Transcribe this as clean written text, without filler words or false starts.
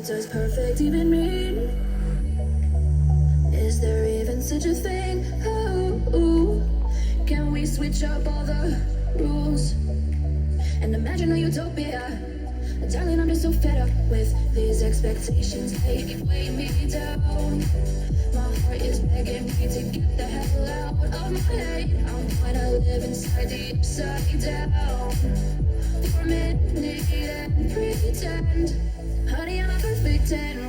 What does perfect even mean? Is there even such a thing? Oh, can we switch up all the rules and imagine a utopia? Darling, I'm just so fed up with these expectations. They keep weighing me down. My heart is begging me to get the hell out of my head. I'm gonna live inside the upside down for a minute and pretend. Honey, I'm a perfect 10